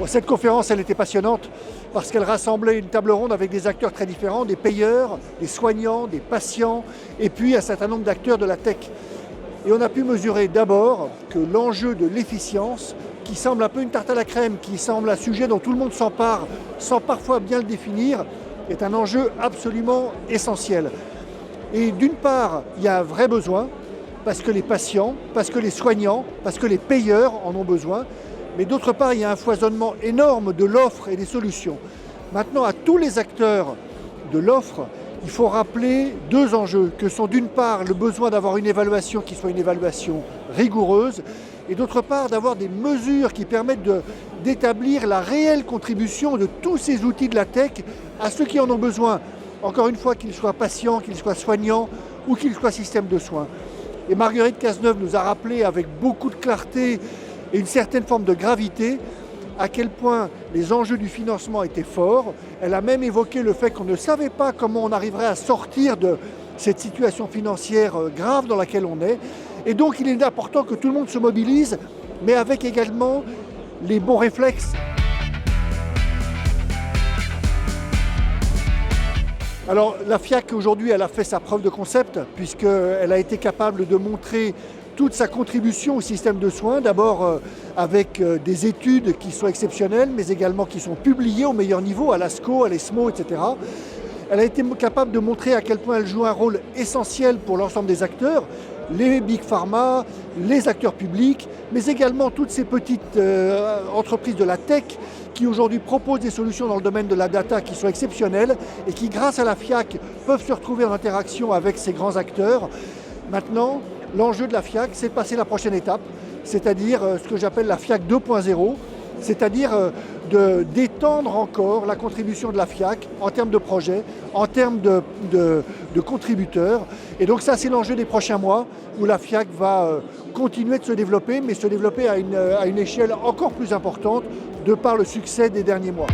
Bon, cette conférence, elle était passionnante parce qu'elle rassemblait une table ronde avec des acteurs très différents, des payeurs, des soignants, des patients, et puis un certain nombre d'acteurs de la tech. Et on a pu mesurer d'abord que l'enjeu de l'efficience, qui semble un peu une tarte à la crème, qui semble un sujet dont tout le monde s'empare sans parfois bien le définir, est un enjeu absolument essentiel. Et d'une part, il y a un vrai besoin, parce que les patients, parce que les soignants, parce que les payeurs en ont besoin. Mais d'autre part, il y a un foisonnement énorme de l'offre et des solutions. Maintenant, à tous les acteurs de l'offre, il faut rappeler deux enjeux, que sont d'une part le besoin d'avoir une évaluation qui soit une évaluation rigoureuse, et d'autre part d'avoir des mesures qui permettent d'établir la réelle contribution de tous ces outils de la tech à ceux qui en ont besoin. Encore une fois, qu'ils soient patients, qu'ils soient soignants ou qu'ils soient systèmes de soins. Et Marguerite Cazeneuve nous a rappelé avec beaucoup de clarté et une certaine forme de gravité à quel point les enjeux du financement étaient forts. Elle a même évoqué le fait qu'on ne savait pas comment on arriverait à sortir de cette situation financière grave dans laquelle on est. Et donc il est important que tout le monde se mobilise, mais avec également les bons réflexes. Alors la FIAC aujourd'hui, elle a fait sa preuve de concept puisqu'elle a été capable de montrer toute sa contribution au système de soins, d'abord avec des études qui sont exceptionnelles, mais également qui sont publiées au meilleur niveau, à l'ASCO, à l'ESMO, etc. Elle a été capable de montrer à quel point elle joue un rôle essentiel pour l'ensemble des acteurs, les big pharma, les acteurs publics, mais également toutes ces petites entreprises de la tech qui aujourd'hui proposent des solutions dans le domaine de la data qui sont exceptionnelles et qui, grâce à la FIAC, peuvent se retrouver en interaction avec ces grands acteurs. Maintenant, l'enjeu de la FIAC, c'est de passer la prochaine étape, c'est-à-dire ce que j'appelle la FIAC 2.0, c'est-à-dire d'étendre encore la contribution de la FIAC en termes de projets, en termes de contributeurs. Et donc ça, c'est l'enjeu des prochains mois, où la FIAC va continuer de se développer, mais se développer à une échelle encore plus importante, de par le succès des derniers mois.